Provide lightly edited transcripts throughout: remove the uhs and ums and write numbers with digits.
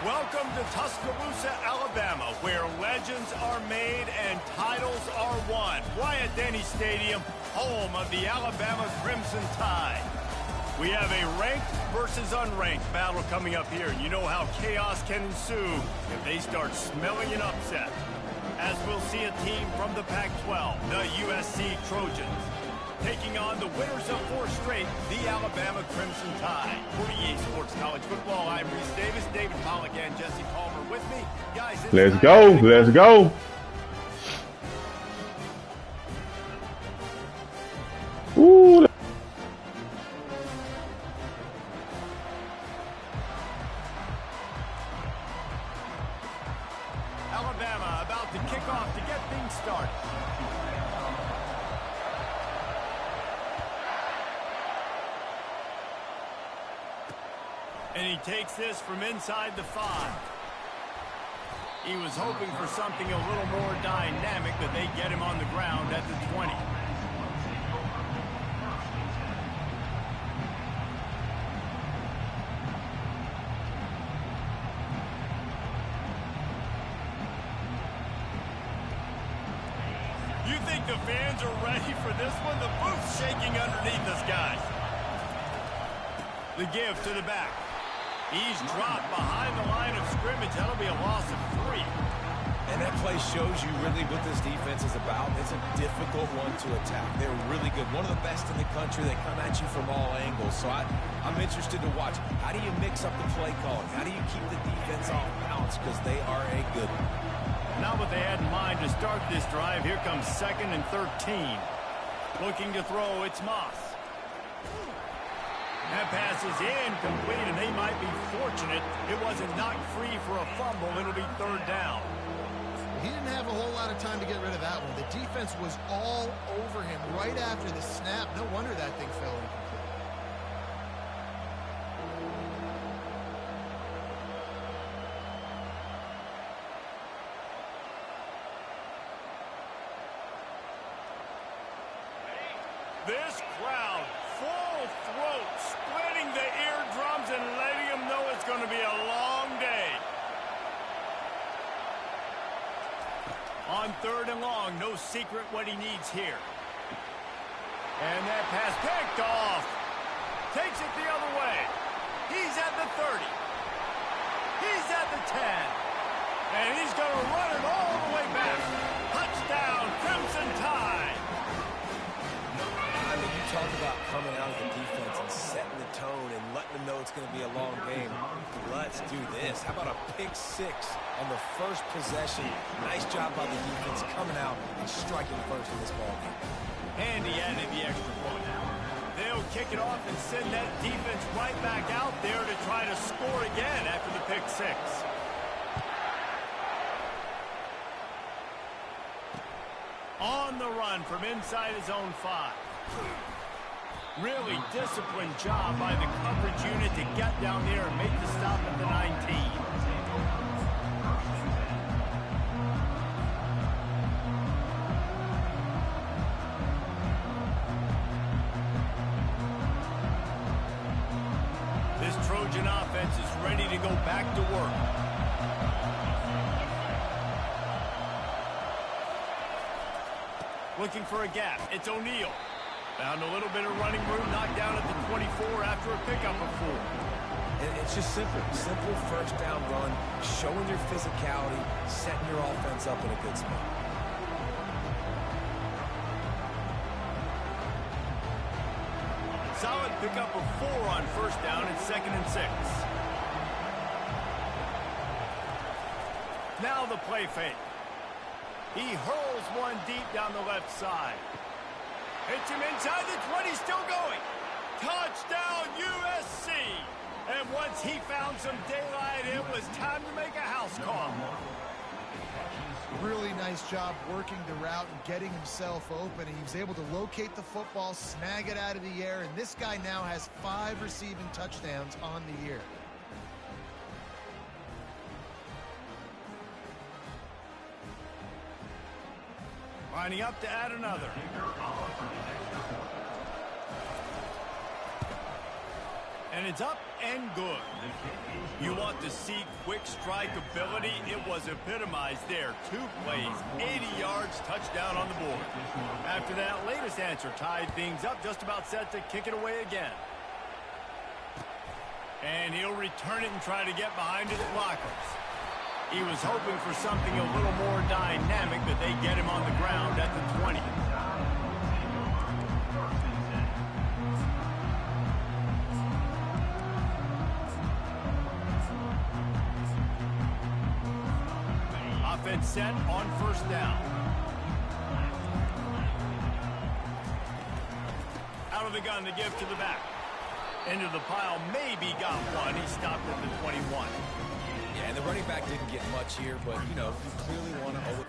Welcome to Tuscaloosa, Alabama, where legends are made and titles are won. Wyatt Denny Stadium, home of the Alabama Crimson Tide. We have a ranked versus unranked battle coming up here, and you know how chaos can ensue if they start smelling an upset. As we'll see a team from the Pac-12, the USC Trojans, taking on the winners of 4 straight, the Alabama Crimson Tide. For EA Sports College Football, I'm Reese Davis, David Pollock, and Jesse Palmer with me. Guys, let's go. Let's go. Ooh. Alabama about to kick off to get things started. And he takes this from inside the 5. He was hoping for something a little more dynamic, but they get him on the ground at the 20. You think the fans are ready for this one? The booth's shaking underneath us, guys. The give to the back. He's dropped behind the line of scrimmage. That'll be a loss of 3. And that play shows you really what this defense is about. It's a difficult one to attack. They're really good. One of the best in the country. They come at you from all angles. So I'm interested to watch. How do you mix up the play calling? How do you keep the defense off balance? Because they are a good one. Not what they had in mind to start this drive. Here comes 2nd and 13. Looking to throw, it's Moss. That pass is incomplete, and they might be fortunate it wasn't knocked free for a fumble. It'll be 3rd down. He didn't have a whole lot of time to get rid of that one. The defense was all over him right after the snap. No wonder that thing fell incomplete. This crowd, full throat, splitting the eardrums and letting them know it's going to be a long day. On 3rd and long, no secret what he needs here. And that pass picked off. Takes it the other way. He's at the 30. He's at the 10. And he's going to run it all the way back. Touchdown, Crimson Tide. I mean, you talk about coming out of the defense and setting the tone and letting them know it's going to be a long game. Let's do this. How about a pick 6 on the first possession? Nice job by the defense coming out and striking first in this ball game. And he added the extra point. They'll kick it off and send that defense right back out there to try to score again after the pick 6. On the run from inside his own 5. Really disciplined job by the coverage unit to get down there and make the stop at the 19. This Trojan offense is ready to go back to work. Looking for a gap. It's O'Neal. Found a little bit of running room, knocked down at the 24 after a pickup of 4. It's just simple. Simple first down run, showing your physicality, setting your offense up in a good spot. Solid pickup of 4 on first down and 2nd and 6. Now the play fake. He hurls one deep down the left side. Hits him inside the 20, still going. Touchdown, USC. And once he found some daylight, it was time to make a house call. Really nice job working the route and getting himself open. He was able to locate the football, snag it out of the air, and this guy now has 5 receiving touchdowns on the year. Lining up to add another. And it's up and good. You want to see quick strike ability? It was epitomized there. 2 plays, 80 yards, touchdown on the board. After that latest answer tied things up, just about set to kick it away again. And he'll return it and try to get behind his blockers. He was hoping for something a little more dynamic, but they get him on the ground at the 20. Offense set on first down. Out of the gun to give to the back. Into the pile, maybe got one. He stopped at the 21. Yeah, and the running back didn't get much here, but, you know, you clearly want to...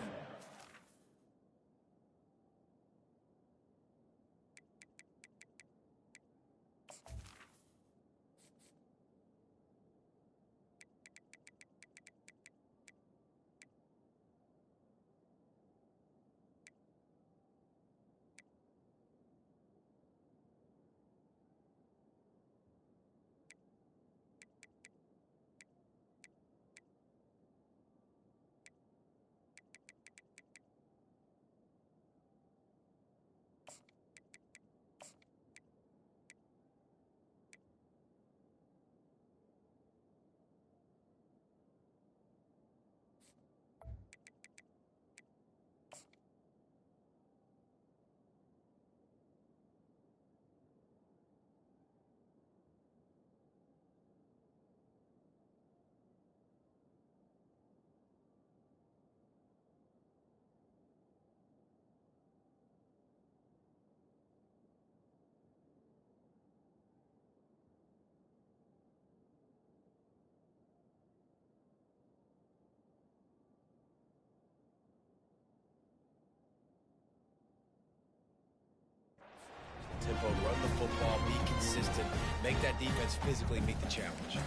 Tempo, run the football, be consistent, make that defense physically meet the challenge.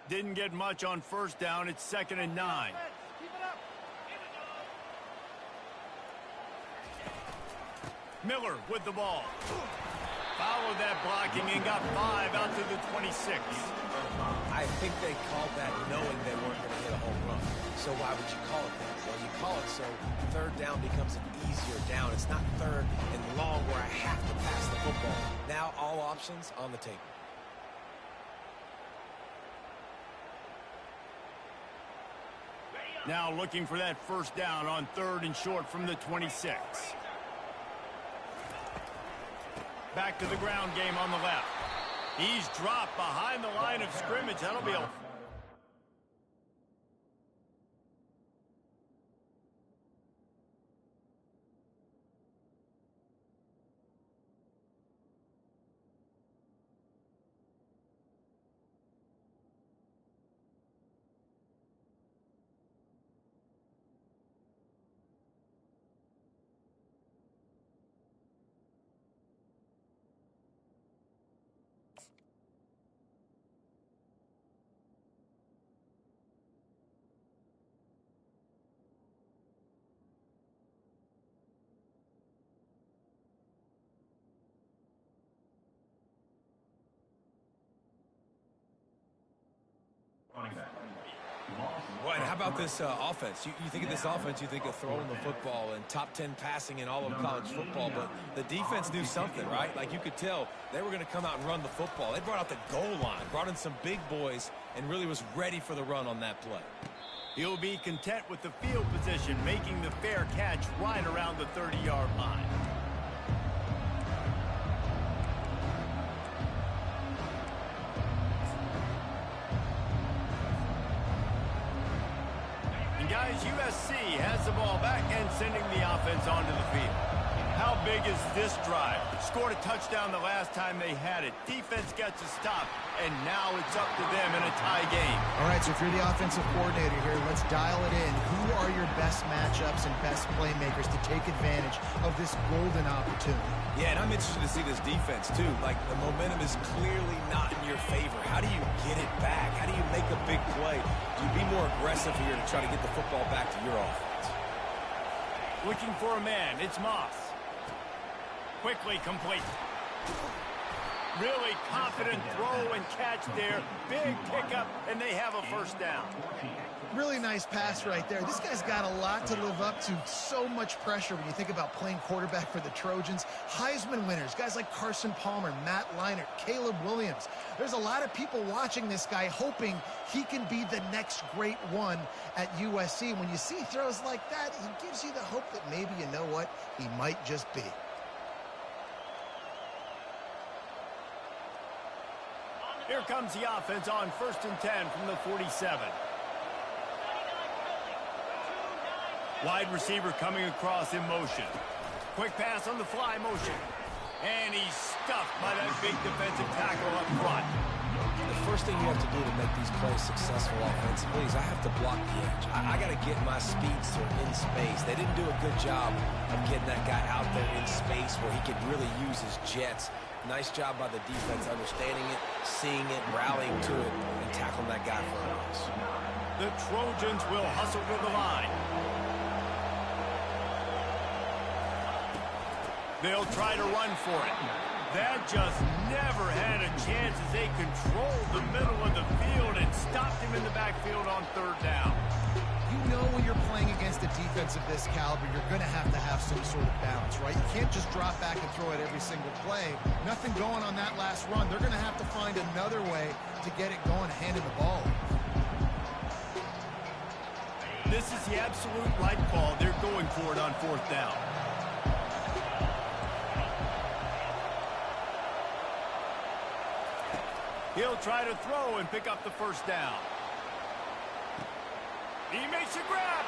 Didn't get much on first down. It's 2nd and 9. Miller with the ball. Followed that blocking and got 5 out to the 26. I think they called that knowing they weren't going to hit a home run. So why would you call it that? Well, you call it so third down becomes an easier down. It's not third and long where I have to pass the football. Now all options on the table. Now looking for that first down on 3rd and short from the 26. Back to the ground game on the left. He's dropped behind the line of scrimmage. That'll be a... Well, and how about this offense? You think of this offense, you think of throwing the football and top 10 passing in all of college football, but the defense knew something, right? Like you could tell they were going to come out and run the football. They brought out the goal line, brought in some big boys, and really was ready for the run on that play. He'll be content with the field position, making the fair catch right around the 30-yard line. Guys, USC has the ball back and sending the offense onto the field. How big is this drive? Scored a touchdown the last time they had it. Defense gets a stop, and now it's up to them in a tie game. All right, so if you're the offensive coordinator here, let's dial it in. Who are your best matchups and best playmakers to take advantage of this golden opportunity? Yeah, and I'm interested to see this defense, too. Like, the momentum is clearly not in your favor. How do you get it back? How do you make a big play? Do you be more aggressive here to try to get the football back to your offense? Looking for a man. It's Moss. Quickly complete. Really confident throw and catch there. Big pickup, and they have a first down. Really nice pass right there. This guy's got a lot to live up to. So much pressure when you think about playing quarterback for the Trojans. Heisman winners, guys like Carson Palmer, Matt Leinart, Caleb Williams. There's a lot of people watching this guy hoping he can be the next great one at USC. When you see throws like that, it gives you the hope that maybe, you know what, he might just be. Here comes the offense on 1st and 10 from the 47. Wide receiver coming across in motion. Quick pass on the fly motion. And he's stuffed by that big defensive tackle up front. The first thing you have to do to make these plays successful offensively is I have to block the edge. I got to get my speedster in space. They didn't do a good job of getting that guy out there in space where he could really use his jets. Nice job by the defense understanding it, seeing it, rallying to it, and tackling that guy for a loss. The Trojans will hustle to the line. They'll try to run for it. That just never had a chance as they controlled the middle of the field and stopped him in the backfield on 3rd down. You know when you're playing against a defense of this caliber, you're going to have some sort of balance, right? You can't just drop back and throw it every single play. Nothing going on that last run. They're going to have to find another way to get it going, handing the ball. This is the absolute right call. They're going for it on 4th down. He'll try to throw and pick up the first down. He makes a grab,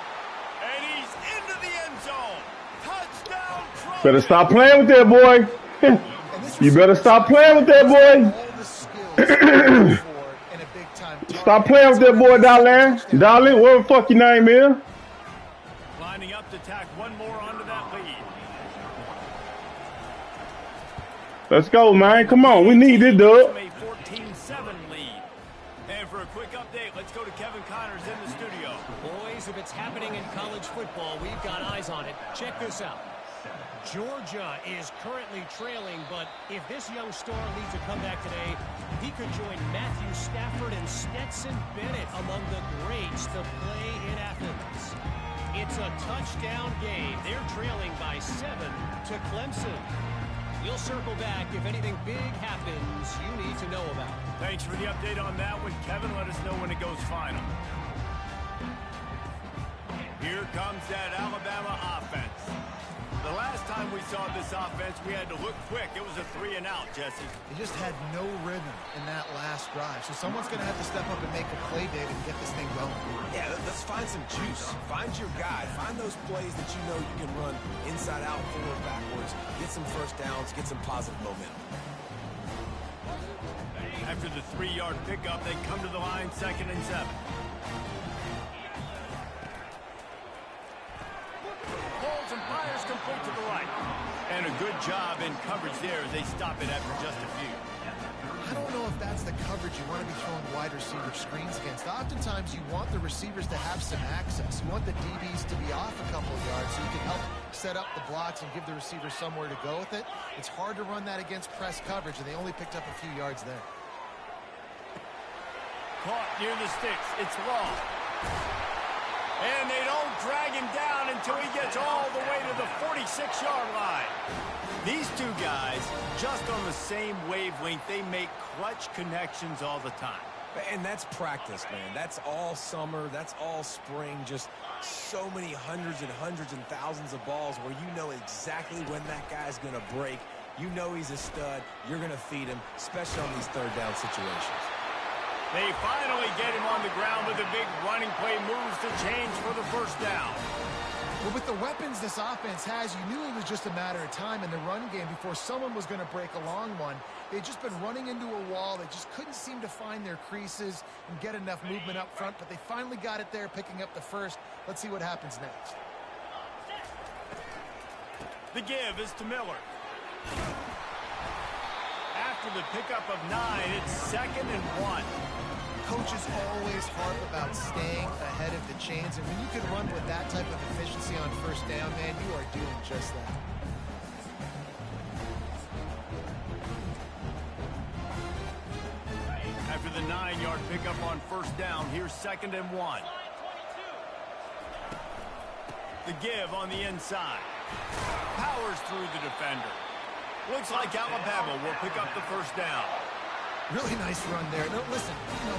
and he's into the end zone. Touchdown, Trojans. Better stop playing with that boy. You better stop playing with that boy. Stop playing with that boy, darling. Darling, what the fuck your name is? Lining up to tack one more onto that lead. Let's go, man. Come on. We need this, dog. A 14-7 lead. And for a quick update, let's go to Kevin Connors in the studio. Boys, if it's happening in college football, we've got eyes on it. Check this out. Georgia is currently trailing, but if this young star leads a comeback today, he could join Matthew Stafford and Stetson Bennett among the greats to play in Athens. It's a touchdown game. They're trailing by 7 to Clemson. We'll circle back if anything big happens you need to know about. Thanks for the update on that one, Kevin. Let us know when it goes final. Here comes that Alabama offense. The last time we saw this offense, we had to look quick. It was a 3-and-out, Jesse. They just had no rhythm in that last drive. So someone's going to have to step up and make a play, David, and get this thing going. Yeah, let's find some juice. Find your guy. Find those plays that you know you can run inside out, forward, backwards. Get some first downs. Get some positive momentum. After the 3-yard pickup, they come to the line 2nd and 7. Pulls and fires complete to the right. And a good job in coverage there as they stop it after just a few. I don't know if that's the coverage you want to be throwing wide receiver screens against. Oftentimes, you want the receivers to have some access. You want the DBs to be off a couple of yards so you can help set up the blocks and give the receiver somewhere to go with it. It's hard to run that against press coverage, and they only picked up a few yards there. Caught near the sticks. It's long. And they don't drag him down until he gets all the way to the 46-yard line. These two guys, just on the same wavelength, they make clutch connections all the time. And that's practice, man. That's all summer. That's all spring. Just so many hundreds and thousands of balls where you know exactly when that guy's going to break. You know he's a stud. You're going to feed him, especially on these 3rd down situations. They finally get him on the ground with a big running play, moves to change for the first down. Well, with the weapons this offense has, you knew it was just a matter of time in the run game before someone was going to break a long one. They'd just been running into a wall. They just couldn't seem to find their creases and get enough movement up front, but they finally got it there, picking up the first. Let's see what happens next. The give is to Miller. After the pickup of 9, it's 2nd and 1. coaches always harp about staying ahead of the chains, and when you can run with that type of efficiency on first down, man, you are doing just that. After the 9-yard pickup on first down, here's 2nd and 1. The give on the inside. Powers through the defender. Looks like Alabama will pick up the first down. Really nice run there. No, listen,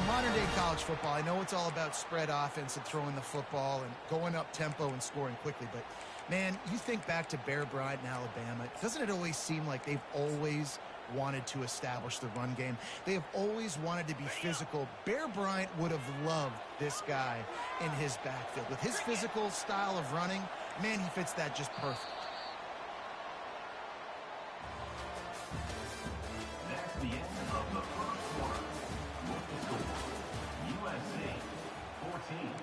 modern-day college football, I know it's all about spread offense and throwing the football and going up tempo and scoring quickly, but, man, you think back to Bear Bryant in Alabama, doesn't it always seem like they've always wanted to establish the run game? They have always wanted to be physical. Bear Bryant would have loved this guy in his backfield. With his physical style of running, man, he fits that just perfect. That's the end of the first quarter. With the score, USC 14,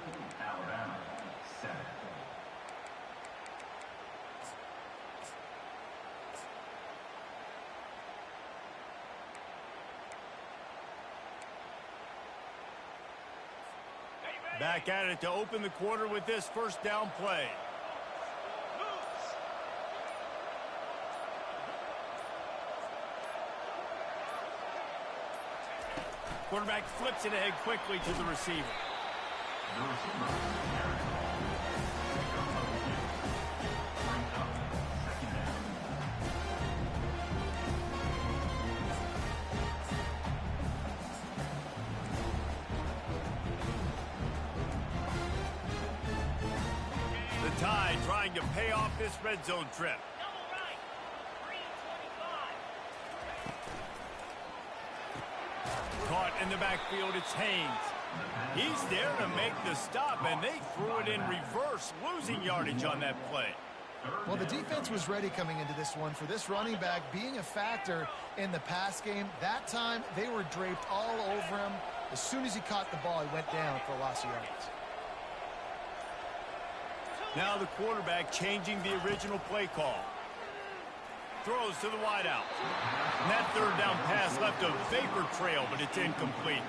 Alabama 7. Back at it to open the quarter with this first down play. Quarterback flips it ahead quickly to the receiver. The receiver, Aaron Ball. Pickup of 2. Bring up 2nd down. The Tide trying to pay off this red zone trip. Caught in the backfield, it's Haynes. He's there to make the stop, and they threw it in reverse, losing yardage on that play. Well, the defense was ready coming into this one for this running back being a factor in the pass game. That time, they were draped all over him. As soon as he caught the ball, he went down for a loss of yards. Now the quarterback changing the original play call. Throws to the wideout. And that third down pass left a vapor trail, but it's incomplete.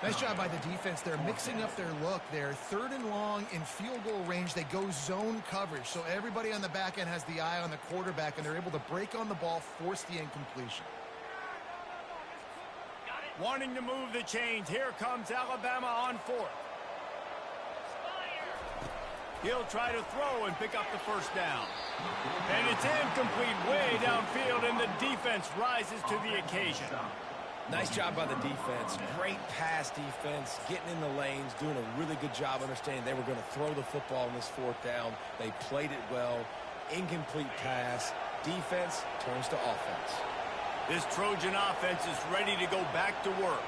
Nice job by the defense. They're mixing up their look there. 3rd and long in field goal range. They go zone coverage. So everybody on the back end has the eye on the quarterback, and they're able to break on the ball, force the incompletion. Wanting to move the chains. Here comes Alabama on 4th. He'll try to throw and pick up the first down. And it's incomplete way downfield, and the defense rises to the occasion. Nice job by the defense. Great pass defense, getting in the lanes, doing a really good job understanding they were going to throw the football on this 4th down. They played it well. Incomplete pass. Defense turns to offense. This Trojan offense is ready to go back to work.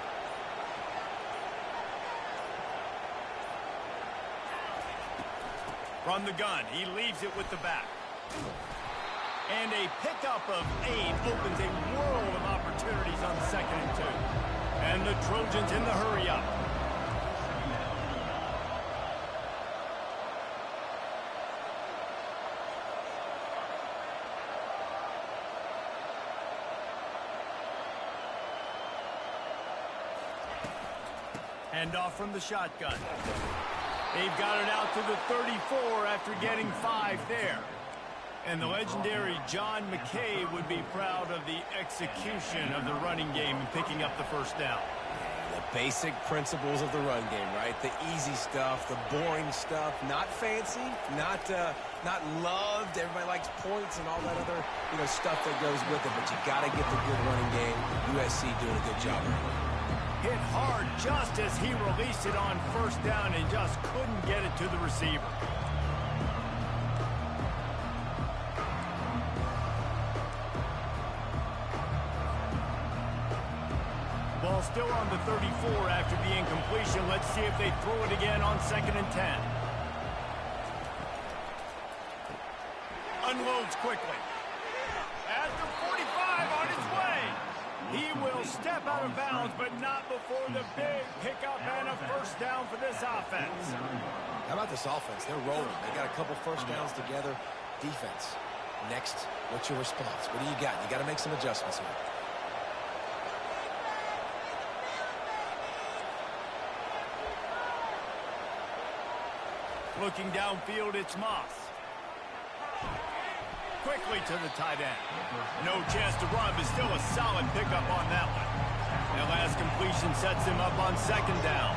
From the gun, he leaves it with the back. And a pickup of 8 opens a world of opportunities on 2nd and 2. And the Trojans in the hurry up. Hand off from the shotgun. They've got it out to the 34 after getting 5 there. And the legendary John McKay would be proud of the execution of the running game and picking up the first down. The basic principles of the run game, right? The easy stuff, the boring stuff, not fancy, not loved. Everybody likes points and all that other, stuff that goes with it. But you got to get the good running game. USC doing a good job. Hit hard just as he released it on first down and just couldn't get it to the receiver. Ball still on the 34 after the incompletion. Let's see if they throw it again on 2nd and 10. Unloads quickly. At the 45 on his way. He will step out of bounds, but not before the big pickup and a first down for this offense. How about this offense? They're rolling. They got a couple first downs together. Defense. Next, what's your response? What do you got? You got to make some adjustments here. Looking downfield, it's Moss. Quickly to the tight end. No chance to run, but still a solid pickup on that one. That last completion sets him up on second down.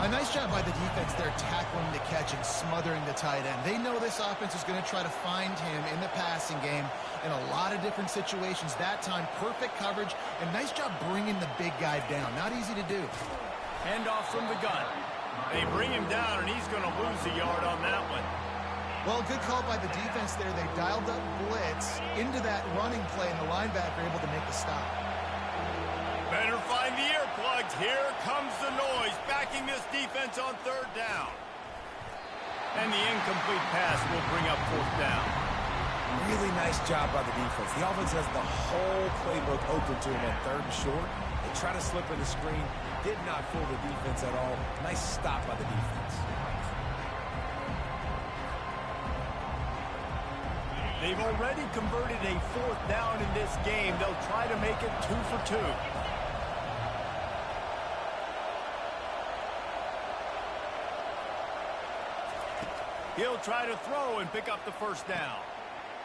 A nice job by the defense there tackling the catch and smothering the tight end. They know this offense is going to try to find him in the passing game in a lot of different situations. That time, perfect coverage, and nice job bringing the big guy down. Not easy to do. Handoff from the gun. They bring him down, and he's going to lose a yard on that one. Well, good call by the defense there. They dialed up blitz into that running play, and the linebacker able to make the stop. Better find the earplugs. Here comes the noise, backing this defense on third down. And the incomplete pass will bring up fourth down. Really nice job by the defense. The offense has the whole playbook open to him on third and short. They try to slip in the screen. Did not fool the defense at all. Nice stop by the defense. They've already converted a fourth down in this game. They'll try to make it 2 for 2. He'll try to throw and pick up the first down.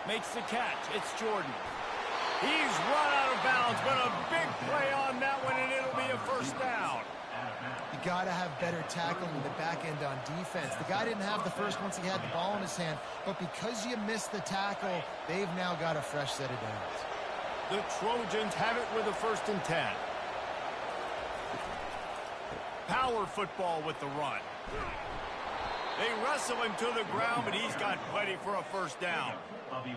Makes the catch. It's Jordan. He's run out of bounds, but a big play on that one, and it'll be a first down. You got to have better tackling in the back end on defense. The guy didn't have the first once he had the ball in his hand, but because you missed the tackle, they've now got a fresh set of downs. The Trojans have it with a 1st and 10. Power football with the run. They wrestle him to the ground, but he's got plenty for a first down.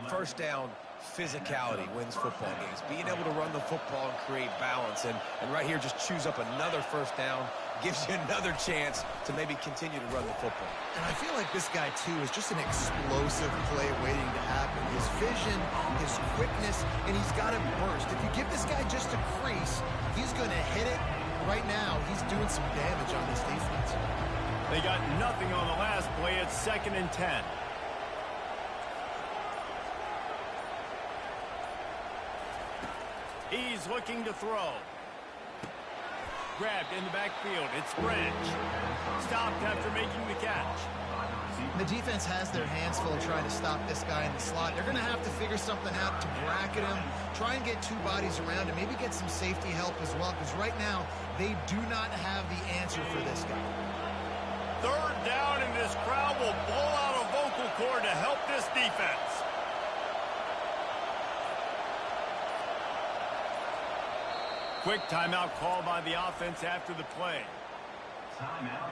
First down, physicality wins football games. Being able to run the football and create balance. And right here, just choose up another first down. Gives you another chance to maybe continue to run the football. And I feel like this guy, too, is just an explosive play waiting to happen. His vision, his quickness, and he's got a burst. If you give this guy just a crease, he's going to hit it. Right now, he's doing some damage on this defense. They got nothing on the last play. It's 2nd and 10. He's looking to throw. Grabbed in the backfield. It's Branch. Stopped after making the catch. The defense has their hands full trying to stop this guy in the slot. They're going to have to figure something out to bracket him, try and get 2 bodies around him, maybe get some safety help as well, because right now they do not have the answer for this guy. 3rd down, and this crowd will blow out a vocal cord to help this defense. Quick timeout call by the offense after the play. Timeout,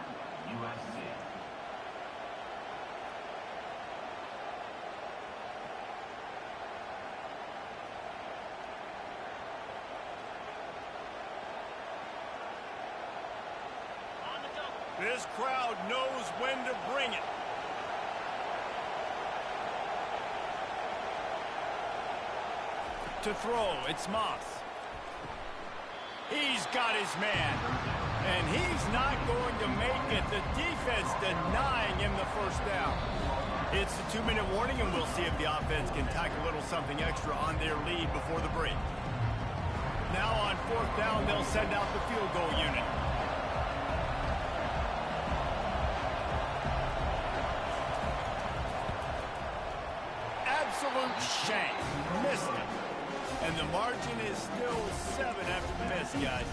USC. This crowd knows when to bring it. To throw, it's Moss. He's got his man, and he's not going to make it. The defense denying him the first down. It's a 2-minute warning, and we'll see if the offense can tack a little something extra on their lead before the break. Now on 4th down, they'll send out the field goal unit. Absolute shank. Missed it. And the margin is still 7 after the miss, guys.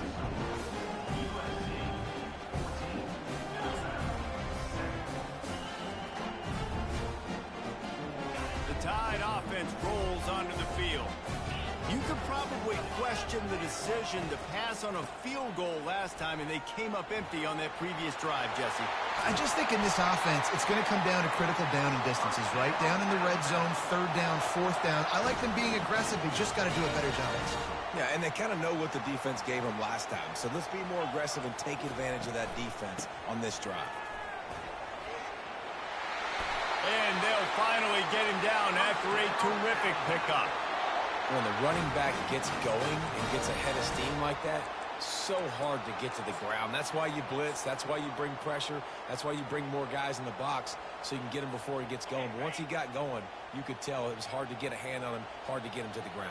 The Tide offense rolls onto the field. You could probably question the decision to pass on a field goal last time, and they came up empty on that previous drive, Jesse. I just think in this offense, it's going to come down to critical down and distances, right? Down in the red zone, 3rd down, 4th down. I like them being aggressive. They just got to do a better job. Yeah, and they kind of know what the defense gave them last time. So let's be more aggressive and take advantage of that defense on this drive. And they'll finally get him down after a terrific pickup. When the running back gets going and gets a head of steam like that, so hard to get to the ground. That's why you blitz. That's why you bring pressure. That's why you bring more guys in the box so you can get him before he gets going. But once he got going, you could tell it was hard to get a hand on him, hard to get him to the ground.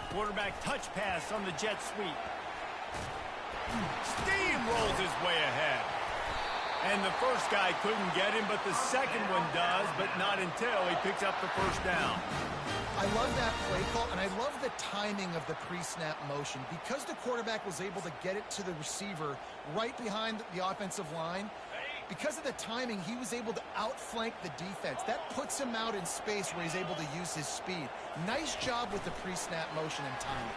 Quarterback touch pass on the jet sweep. Steamrolls his way ahead. And the first guy couldn't get him, but the second one does, but not until he picks up the first down. I love that play call, and I love the timing of the pre-snap motion. Because the quarterback was able to get it to the receiver right behind the offensive line, because of the timing, he was able to outflank the defense. That puts him out in space where he's able to use his speed. Nice job with the pre-snap motion and timing.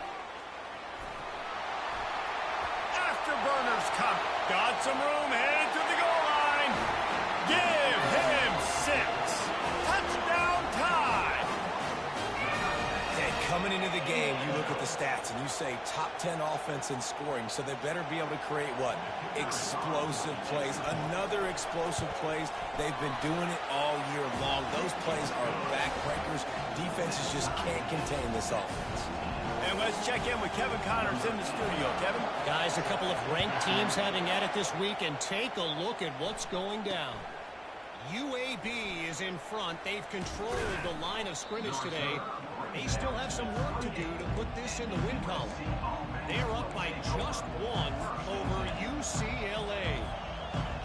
Afterburners come. Got some room, headed to the goal line. Give him 6. Touchdown time. And coming into the game, you look at the stats and you say top 10 offense in scoring, so they better be able to create what? Explosive plays. Another explosive plays. They've been doing it all year long. Those plays are backbreakers. Defenses just can't contain this offense. And let's check in with Kevin Connors in the studio. Kevin? Guys, a couple of ranked teams having at it this week, and take a look at what's going down. UAB is in front. They've controlled the line of scrimmage today. They still have some work to do to put this in the win column. They're up by just 1 over UCLA.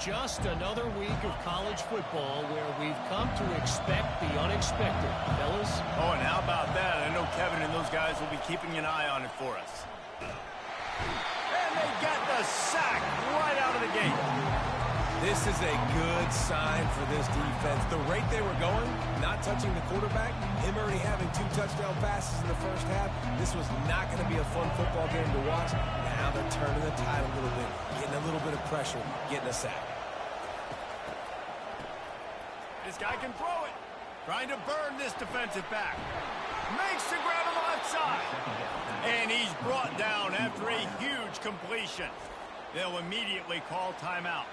Just another week of college football where we've come to expect the unexpected, fellas. Oh, and how about that? I know Kevin and those guys will be keeping an eye on it for us. And they got the sack right out of the gate. This is a good sign for this defense. The rate they were going, not touching the quarterback, him already having 2 touchdown passes in the first half, this was not going to be a fun football game to watch. Now they're turning the tide a little bit, getting a little bit of pressure, getting a sack. This guy can throw it. Trying to burn this defensive back. Makes the grab on the left side. And he's brought down after a huge completion. They'll immediately call timeout.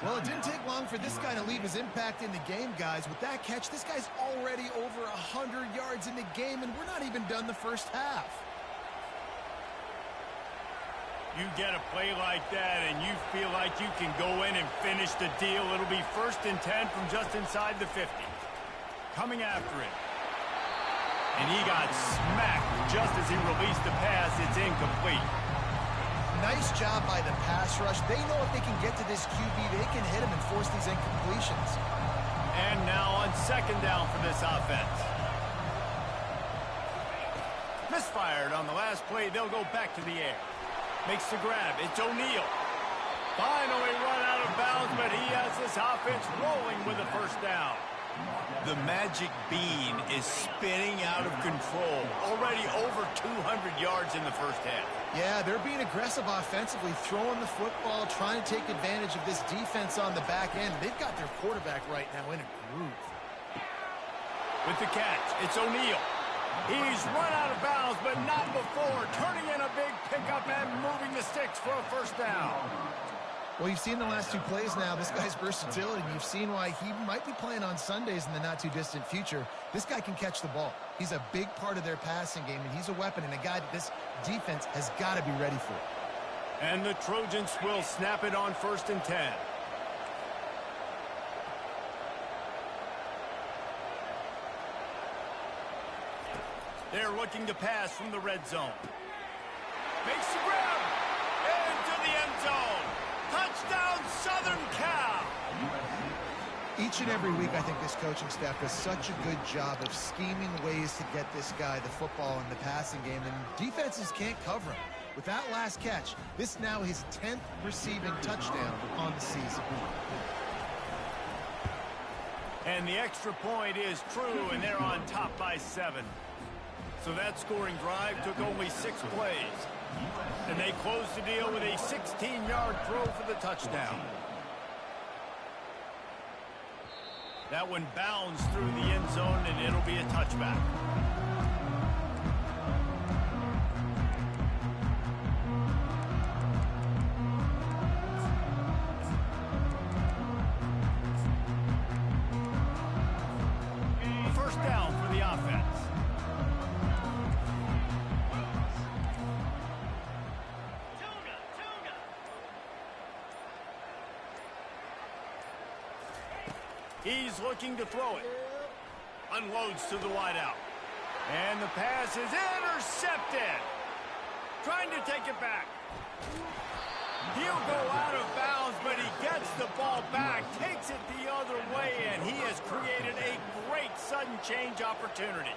Well, it didn't take long for this guy to leave his impact in the game, guys. With that catch, this guy's already over 100 yards in the game, and we're not even done the first half. You get a play like that, and you feel like you can go in and finish the deal. It'll be 1st and 10 from just inside the 50. Coming after it. And he got smacked just as he released the pass. It's incomplete. Nice job by the pass rush. They know if they can get to this QB, they can hit him and force these incompletions. And now on 2nd down for this offense. Misfired on the last play. They'll go back to the air. Makes the grab. It's O'Neal. Finally run out of bounds, but he has this offense rolling with a 1st down. The magic bean is spinning out of control. Already over 200 yards in the first half. Yeah, they're being aggressive offensively, throwing the football, trying to take advantage of this defense on the back end. They've got their quarterback right now in a groove. With the catch, it's O'Neal. He's run out of bounds, but not before. Turning in a big pickup and moving the sticks for a 1st down. Well, you've seen the last 2 plays now, this guy's versatility. You've seen why he might be playing on Sundays in the not-too-distant future. This guy can catch the ball. He's a big part of their passing game, and he's a weapon and a guy that this defense has got to be ready for. And the Trojans will snap it on 1st and 10. They're looking to pass from the red zone. Makes the grab. Into the end zone. Touchdown, Southern Cal. Each and every week, I think this coaching staff does such a good job of scheming ways to get this guy the football in the passing game, and defenses can't cover him. With that last catch, this now his 10th receiving touchdown on the season. And the extra point is true, and they're on top by 7. So that scoring drive took only 6 plays. And they closed the deal with a 16-yard throw for the touchdown. That one bounds through the end zone, and it'll be a touchback. A 1st down for the offense. He's looking to throw it. Unloads to the wideout. And the pass is intercepted. Trying to take it back. He'll go out of bounds, but he gets the ball back, takes it the other way, and he has created a great sudden change opportunity.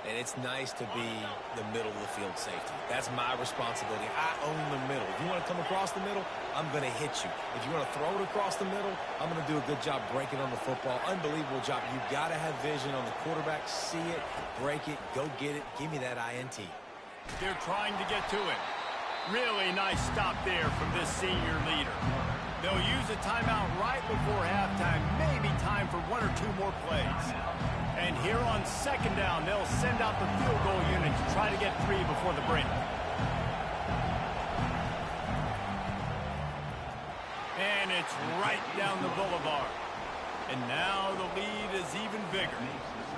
And it's nice to be the middle of the field safety. That's my responsibility. I own the middle. If you want to come across the middle, I'm going to hit you. If you want to throw it across the middle, I'm going to do a good job breaking on the football. Unbelievable job. You've got to have vision on the quarterback. See it, break it, go get it. Give me that INT. They're trying to get to it. Really nice stop there from this senior leader. They'll use a timeout right before halftime. Maybe time for 1 or 2 more plays. And here on second down, they'll send out the field goal unit to try to get 3 before the break. And it's right down the boulevard. And now the lead is even bigger.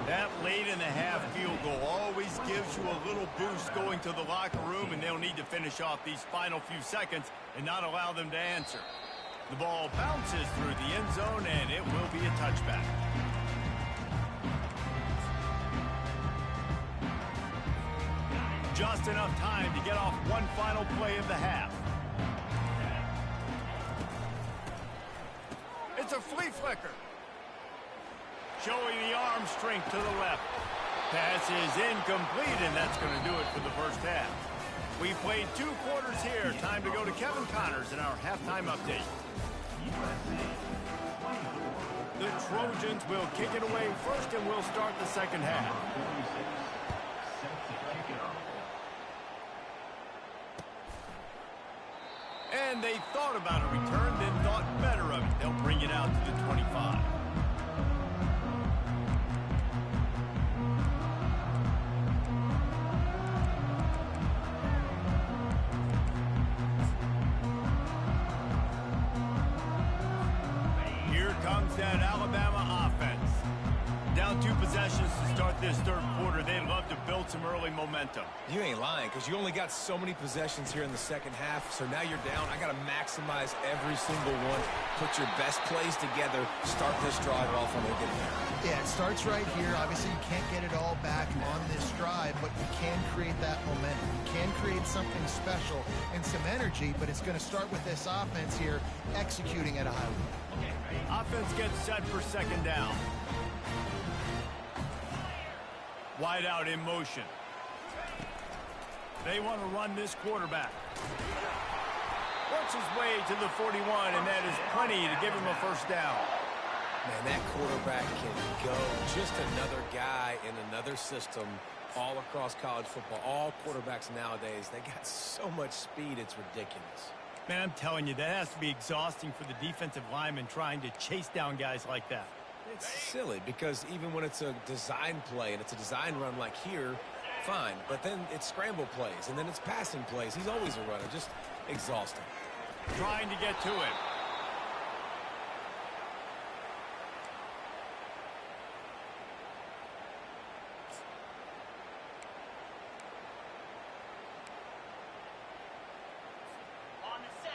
That late in the half field goal always gives you a little boost going to the locker room, and they'll need to finish off these final few seconds and not allow them to answer. The ball bounces through the end zone, and it will be a touchback. Just enough time to get off one final play of the half. It's a flea flicker. Showing the arm strength to the left. Pass is incomplete, and that's going to do it for the first half. We played 2 quarters here. Time to go to Kevin Connors in our halftime update. The Trojans will kick it away first, and we'll start the second half. And they thought about a return, then thought better of it. They'll bring it out to the 25. Here comes that Alabama offense. Down 2 possessions to start this third quarter. They'd love to build some early momentum. You ain't lying, because you only got so many possessions here in the second half, so now you're down. I got to maximize every single one. Put your best plays together. Start this drive off on a good day. Yeah, it starts right here. Obviously, you can't get it all back on this drive, but you can create that momentum. You can create something special and some energy, but it's going to start with this offense here executing at a high level. Offense gets set for second down. Wide out in motion. They want to run this quarterback. Works his way to the 41, and that is plenty to give him a first down. Man, that quarterback can go. Just another guy in another system all across college football. All quarterbacks nowadays, they got so much speed, it's ridiculous. Man, I'm telling you, that has to be exhausting for the defensive lineman trying to chase down guys like that. It's silly because even when it's a design play and it's a design run like here, fine. But then it's scramble plays and then it's passing plays. He's always a runner. Just exhausting. Trying to get to it.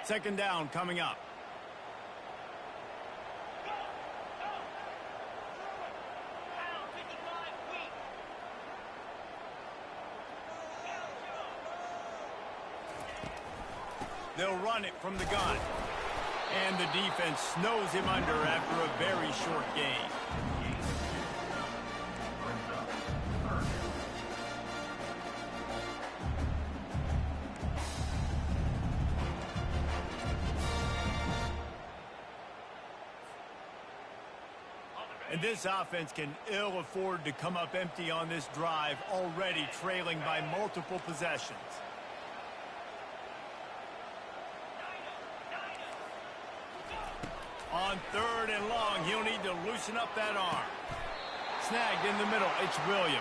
Second down coming up. They'll run it from the gun. And the defense snows him under after a very short gain. And this offense can ill afford to come up empty on this drive, already trailing by multiple possessions. On third and long, he'll need to loosen up that arm. Snagged in the middle, it's Williams.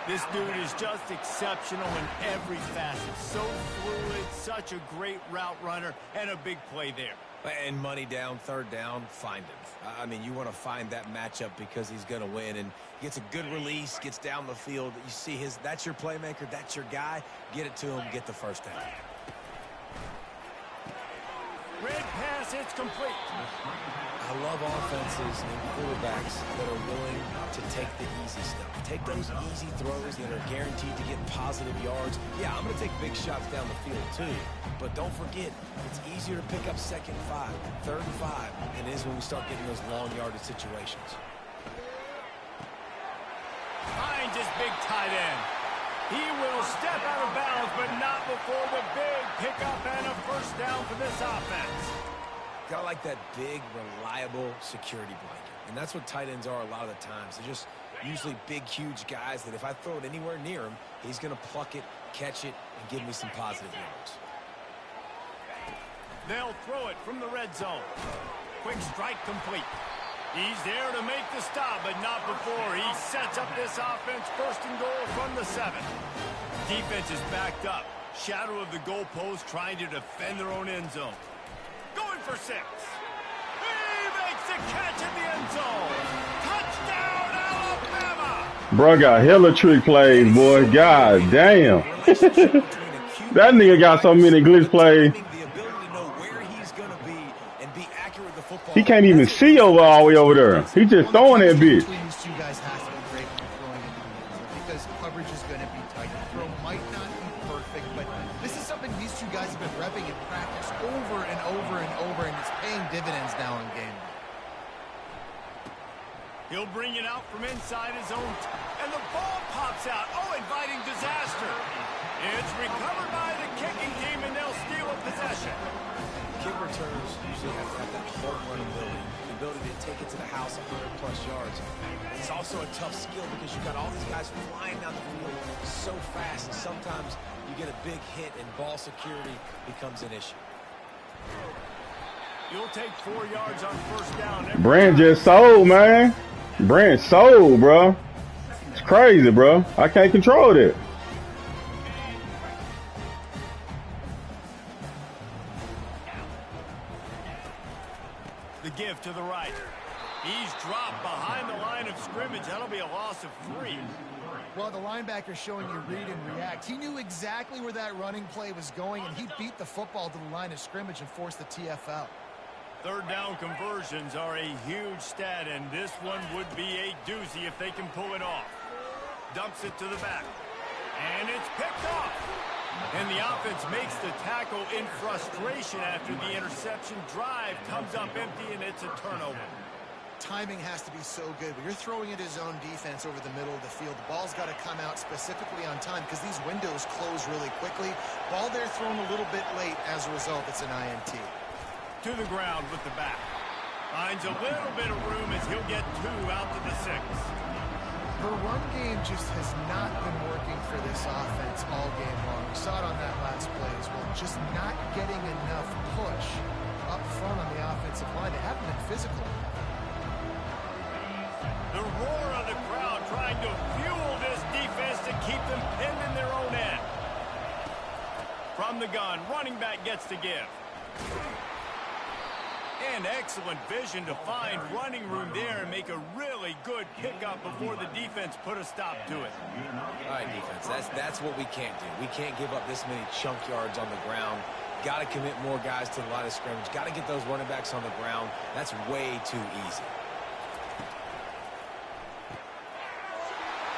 This dude is just exceptional in every facet. So fluid, such a great route runner, and a big play there. And money down, third down, find him. I mean, you want to find that matchup because he's going to win. And gets a good release, gets down the field. You see that's your playmaker, that's your guy. Get it to him, get the first down. Red pass, it's complete. I love offenses and quarterbacks that are willing to take the easy stuff. Take those easy throws that are guaranteed to get positive yards. Yeah, I'm going to take big shots down the field too. But don't forget, it's easier to pick up 2nd and 5, 3rd and 5 than it is when we start getting those long yardage situations. Finds his big tight end. He will step out of bounds, but not before the big pickup and a first down for this offense. Gotta like that big, reliable security blanket. And that's what tight ends are a lot of the times. They're just usually big, huge guys that if I throw it anywhere near him, he's going to pluck it, catch it, and give me some positive yards. They'll throw it from the red zone. Quick strike complete. He's there to make the stop, but not before he sets up this offense 1st and goal from the 7. Defense is backed up. Shadow of the goalpost trying to defend their own end zone. Going for 6. He makes the catch in the end zone. Touchdown, Alabama! Bro got hella trick plays, boy. God damn. That nigga got so many glitch plays. He can't even see over all the way over there. He just throwing that bitch. Between these two guys has to be great when you're throwing into the end zone because coverage is going to be tight. The throw might not be perfect, but this is something these two guys have been repping in practice over and over and over, and it's paying dividends now in game. He'll bring it out from inside his own, and the ball pops out. Oh, inviting disaster. It's recovered by the kicking team, and they'll steal a possession. Kick returns usually have to have that home run ability, the ability to take it to the house 100+ yards. It's also a tough skill because you've got all these guys flying down the field so fast, and sometimes you get a big hit and ball security becomes an issue. You'll take 4 yards on 1st down. Brand just sold, man. Brand sold, bro. It's crazy, bro. I can't control it. The give to the right. He's dropped behind the line of scrimmage. That'll be a loss of 3. Well, the linebacker's showing you read and react. He knew exactly where that running play was going, and he beat the football to the line of scrimmage and forced the TFL. 3rd down conversions are a huge stat, and this one would be a doozy if they can pull it off. Dumps it to the back. And it's picked off. And the offense makes the tackle in frustration after the interception. Drive comes up empty, and it's a turnover. Timing has to be so good. When you're throwing at his own defense over the middle of the field, the ball's got to come out specifically on time because these windows close really quickly. Ball there thrown a little bit late. As a result, it's an INT. To the ground with the back. Finds a little bit of room as he'll get 2 out to the 6. The run game just has not been working for this offense all game long. We saw it on that last play as well. Just not getting enough push up front on the offensive line. They haven't been physical. The roar of the crowd trying to fuel this defense to keep them pinned in their own end. From the gun, running back gets to give. And excellent vision to find running room there and make a really good pickup before the defense put a stop to it. All right, defense, that's what we can't do. We can't give up this many chunk yards on the ground. Got to commit more guys to the line of scrimmage. Got to get those running backs on the ground. That's way too easy.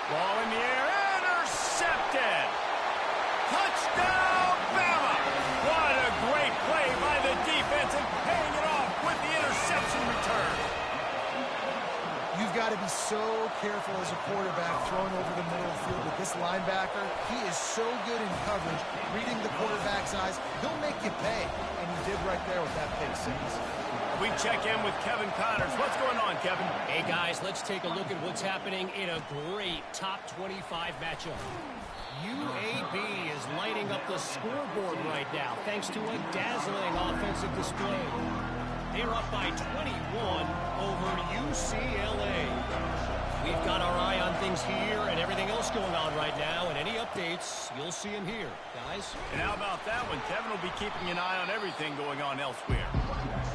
Ball in the air, intercepted. Touchdown, Bama. What a great play by the defense and paying it off with the interception return. You've got to be so careful as a quarterback throwing over the middle of the field with this linebacker. He is so good in coverage, reading the quarterback's eyes. He'll make you pay, and he did right there with that pick 6. We check in with Kevin Connors. What's going on, Kevin? Hey, guys, let's take a look at what's happening in a great top 25 matchup. UAB is lighting up the scoreboard right now thanks to a dazzling offensive display. They're up by 21 over UCLA. We've got our eye on things here and everything else going on right now, and any updates, you'll see them here, guys. And how about that one? Kevin will be keeping an eye on everything going on elsewhere.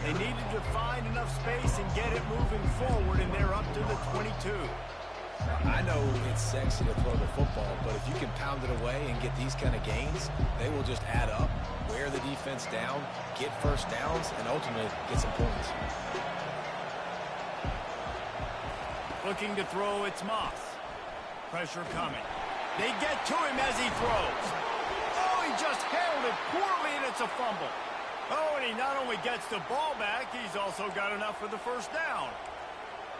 They needed to find enough space and get it moving forward, and they're up to the 22. I know it's sexy to throw the football, but if you can pound it away and get these kind of gains, they will just add up, wear the defense down, get first downs, and ultimately get some points. Looking to throw, it's Moss. Pressure coming. They get to him as he throws. Oh, he just handled it poorly, and it's a fumble. Oh, and he not only gets the ball back, he's also got enough for the first down.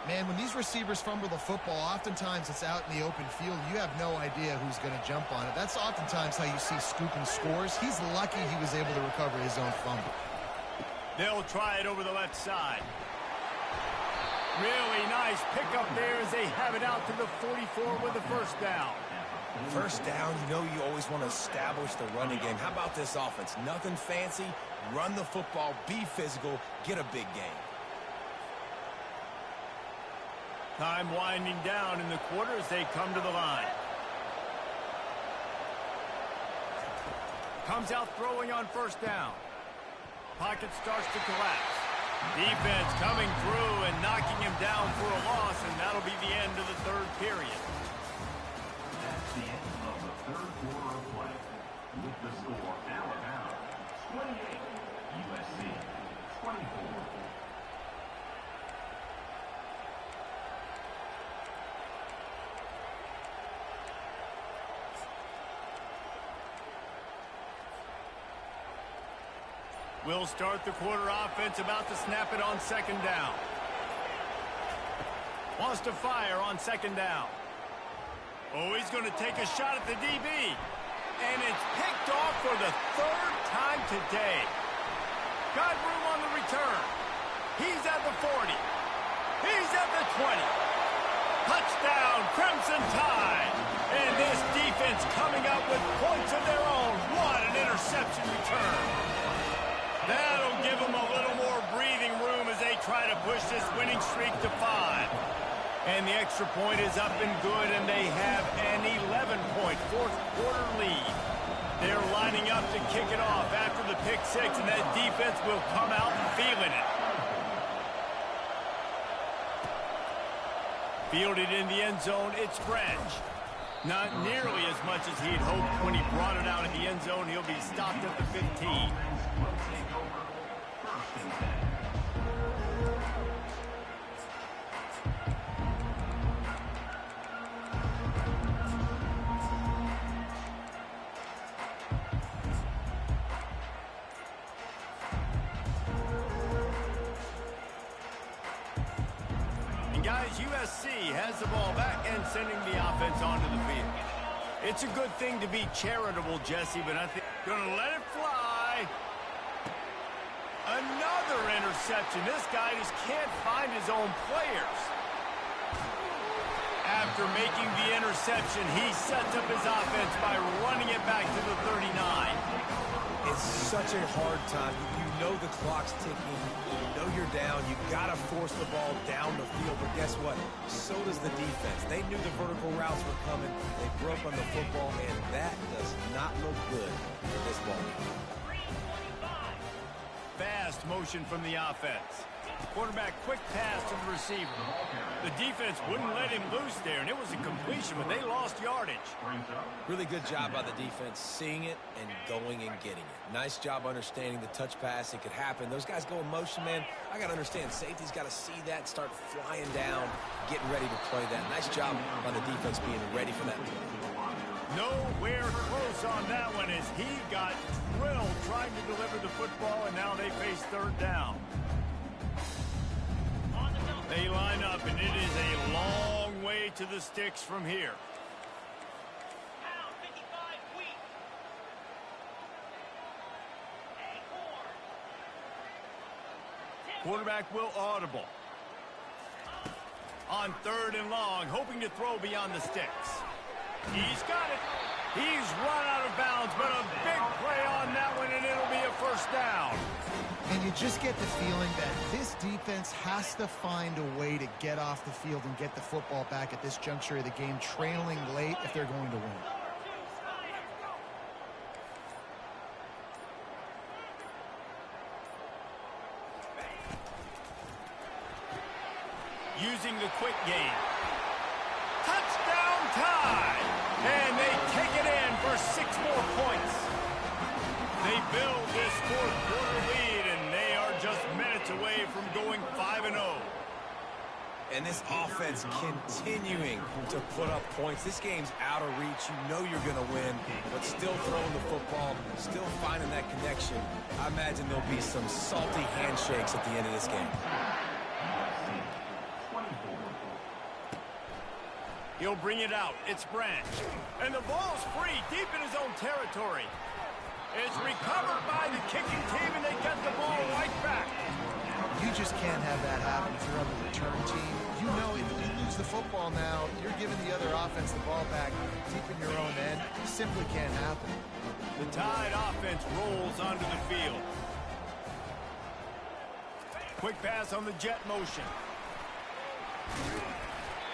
Man, when these receivers fumble the football, oftentimes it's out in the open field. You have no idea who's going to jump on it. That's oftentimes how you see scooping scores. He's lucky he was able to recover his own fumble. They'll try it over the left side. Really nice pickup there as they have it out to the 44 with the first down. First down, you know you always want to establish the running game. How about this offense? Nothing fancy. Run the football, be physical, get a big gain. Time winding down in the quarter as they come to the line. Comes out throwing on first down. Pocket starts to collapse. Defense coming through and knocking him down for a loss, and that'll be the end of the third period. That's the end of the third quarter of play. With the score, Alabama 28, USC 24. We'll start the quarter offense, about to snap it on second down. Wants to fire on second down. Oh, he's going to take a shot at the DB. And it's picked off for the third time today. Got room on the return. He's at the 40. He's at the 20. Touchdown, Crimson Tide. And this defense coming up with points of their own. What an interception return. That'll give them a little more breathing room as they try to push this winning streak to 5. And the extra point is up and good, and they have an 11-point fourth quarter lead. They're lining up to kick it off after the pick six, and that defense will come out feeling it. Fielded in the end zone, it's Branch. Not nearly as much as he'd hoped when he brought it out in the end zone. He'll be stopped at the 15. And guys, USC has the ball back and sending the offense onto the field. It's a good thing to be charitable, Jesse, but I think gonna let it fly. Another interception. This guy just can't find his own players. After making the interception, he sets up his offense by running it back to the 39. It's such a hard time. You know the clock's ticking. You know you're down. You got to force the ball down the field. But guess what? So does the defense. They knew the vertical routes were coming. They broke on the football, and that does not look good for this ball game. Fast motion from the offense. Quarterback quick pass to the receiver. The defense wouldn't let him loose there, and it was a completion, but they lost yardage. Really good job by the defense seeing it and going and getting it. Nice job understanding the touch pass. It could happen. Those guys go in motion, man. I got to understand. Safety's got to see that, start flying down, getting ready to play that. Nice job by the defense being ready for that play. Nowhere close on that one as he got drilled trying to deliver the football, and now they face third down. They line up, and it is a long way to the sticks from here. Quarterback will audible. On third and long, hoping to throw beyond the sticks. He's got it. He's run out of bounds, but a big play on that one, and it'll be a first down. And you just get the feeling that this defense has to find a way to get off the field and get the football back at this juncture of the game, trailing late if they're going to win. Using the quick game. Touchdown tie! And they take it in for 6 more points. They build this fourth quarter lead, and they are just minutes away from going 5-0. And And this offense continuing to put up points. This game's out of reach. You know you're going to win, but still throwing the football, still finding that connection. I imagine there'll be some salty handshakes at the end of this game. He'll bring it out. It's Branch. And the ball's free deep in his own territory. It's recovered by the kicking team, and they get the ball right back. You just can't have that happen if you're on the return team. You know if you lose the football now, you're giving the other offense the ball back deep in your own end. It simply can't happen. The Tide offense rolls onto the field. Quick pass on the jet motion.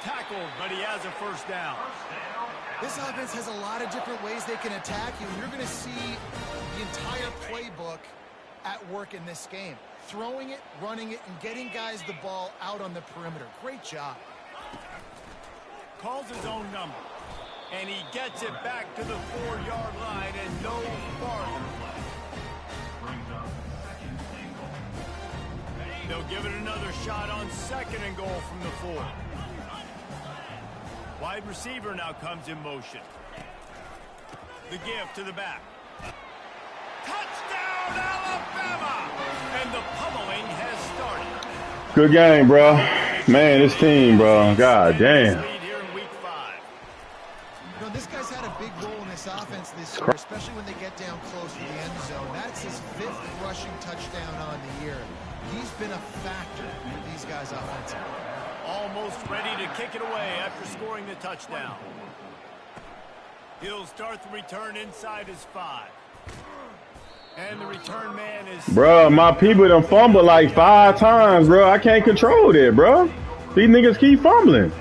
Tackled, but he has a first down. This offense has a lot of different ways they can attack you. You're going to see the entire playbook at work in this game. Throwing it, running it, and getting guys the ball out on the perimeter. Great job. Calls his own number. And he gets it back to the 4-yard line and no farther. They'll give it another shot on 2nd and goal from the 4. Wide receiver now comes in motion. The give to the back. Touchdown, Alabama! And the pummeling has started. Good game, bro. Man, this team, bro. God damn. You know, this guy's had a big role in this offense this year, especially when they get down close to the end zone. That's his 5th rushing touchdown on the year. He's been a factor for these guys offensively. Almost ready to kick it away after scoring the touchdown. He'll start the return inside his 5. And the return man is... Bro, my people done fumbled like 5 times, bro. I can't control that, bro. These niggas keep fumbling.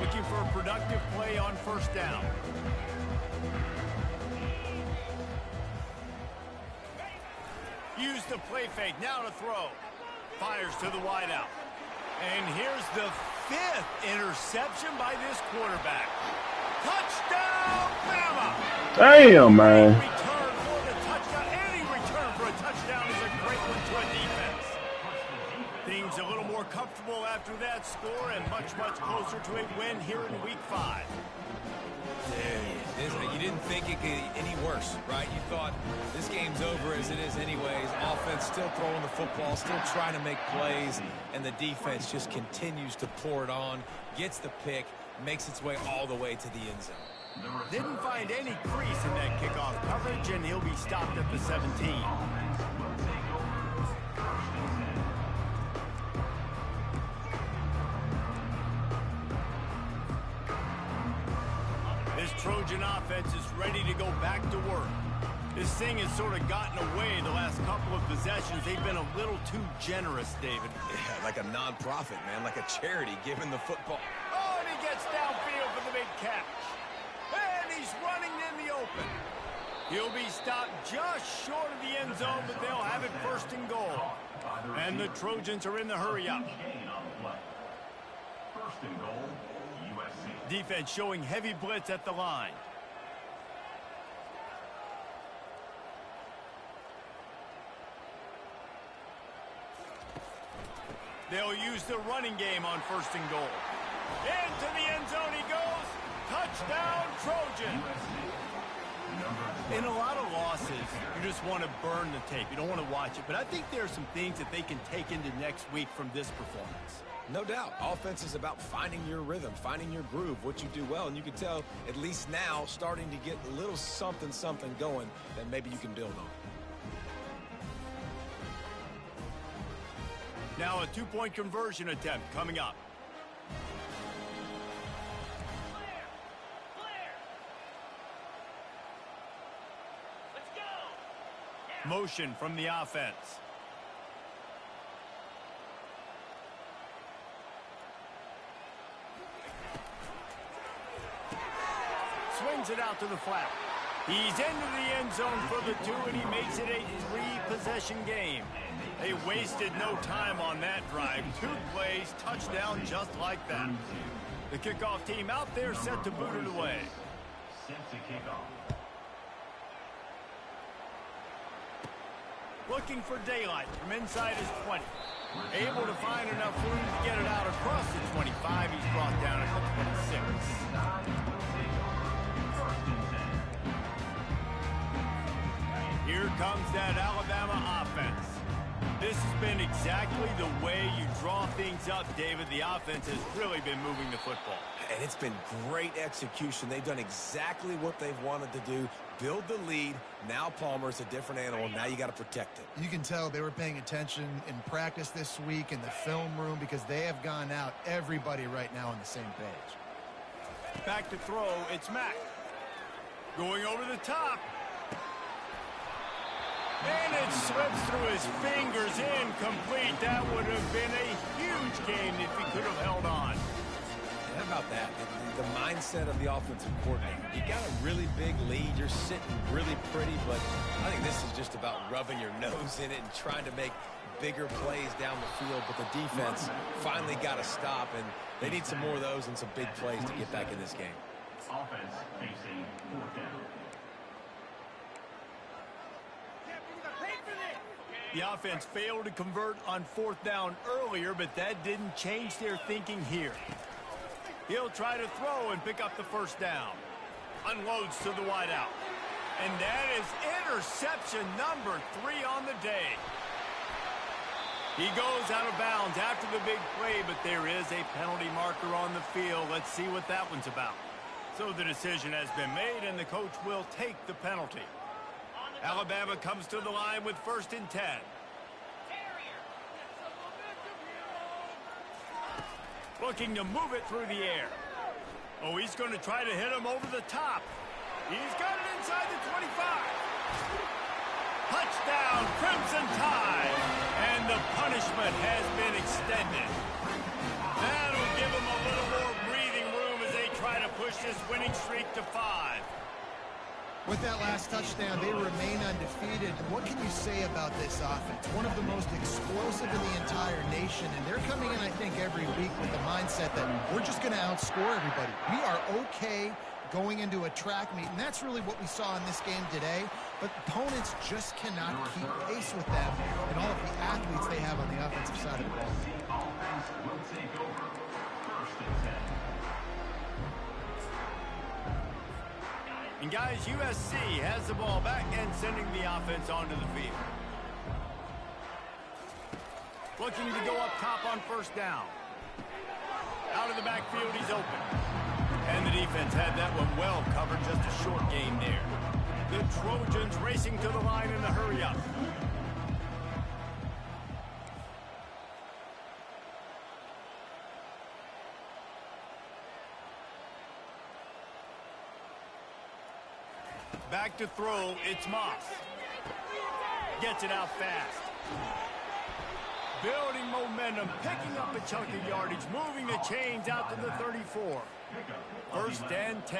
Looking for a productive play on 1st down. Use the play fake. Now to throw. Fires to the wideout. And here's the 5th interception by this quarterback. Touchdown, Bama! Damn, man. Return for the touchdown. Any return for a touchdown is a great one to a defense. Things a little more comfortable after that score and much, much closer to a win here in Week 5. You didn't think it could get any worse, right? You thought this game's over as it is anyways. Offense still throwing the football, still trying to make plays, and the defense just continues to pour it on, gets the pick, makes its way all the way to the end zone. Didn't find any crease in that kickoff coverage, and he'll be stopped at the 17. This Trojan offense is ready to go back to work. This thing has sort of gotten away the last couple of possessions. They've been a little too generous, David. Yeah, like a non-profit, man, like a charity giving the football. Oh, and he gets downfield for the big catch. And he's running in the open. He'll be stopped just short of the end zone, but they'll have it 1st and goal. And the Trojans are in the hurry-up. 1st and goal, USC. Defense showing heavy blitz at the line. They'll use the running game on 1st and goal. Into the end zone he goes. Touchdown, Trojan. In a lot of losses, you just want to burn the tape. You don't want to watch it. But I think there are some things that they can take into next week from this performance. No doubt. Offense is about finding your rhythm, finding your groove, what you do well. And you can tell, at least now, starting to get a little something going that maybe you can build on. Now a 2-point conversion attempt coming up. Motion from the offense. Swings it out to the flat. He's into the end zone for the 2, and he makes it a 3-possession game. They wasted no time on that drive. 2 plays, touchdown just like that. The kickoff team out there set to boot it away. Set to kick off. Looking for daylight from inside his 20. Able to find enough room to get it out across the 25. He's brought down at the 26. Here comes that Alabama offense. This has been exactly the way you draw things up, David. The offense has really been moving the football. And it's been great execution. They've done exactly what they've wanted to do. Build the lead. Now Palmer's a different animal. Now you got to protect it. You can tell they were paying attention in practice this week in the film room because they have gone out, everybody right now on the same page. Back to throw, it's Mack. Going over the top. And it slips through his fingers, incomplete. That would have been a huge game if he could have held on. How about that? The mindset of the offensive coordinator. You got a really big lead. You're sitting really pretty, but I think this is just about rubbing your nose in it and trying to make bigger plays down the field. But the defense finally got a stop, and they need some more of those and some big plays to get back in this game. Offense facing fourth down. The offense failed to convert on fourth down earlier, but that didn't change their thinking here. He'll try to throw and pick up the first down. Unloads to the wideout. And that is interception number 3 on the day. He goes out of bounds after the big play, but there is a penalty marker on the field. Let's see what that one's about. So the decision has been made, and the coach will take the penalty. Alabama comes to the line with 1st and 10. Looking to move it through the air. Oh, he's going to try to hit him over the top. He's got it inside the 25. Touchdown, Crimson Tide. And the punishment has been extended. That'll give him a little more breathing room as they try to push this winning streak to 5. With that last touchdown, they remain undefeated. What can you say about this offense? One of the most explosive in the entire nation, and they're coming in, I think, every week with the mindset that we're just going to outscore everybody. We are okay going into a track meet, and that's really what we saw in this game today. But opponents just cannot keep pace with them and all of the athletes they have on the offensive side of the ball. Offense will take over 1st and 10. And guys, USC has the ball back and sending the offense onto the field. Looking to go up top on 1st down. Out of the backfield, he's open. And the defense had that one well covered, just a short gain there. The Trojans racing to the line in the hurry-up. Back to throw, it's Moss. Gets it out fast. Building momentum, picking up a chunk of yardage, moving the chains out to the 34. 1st and 10.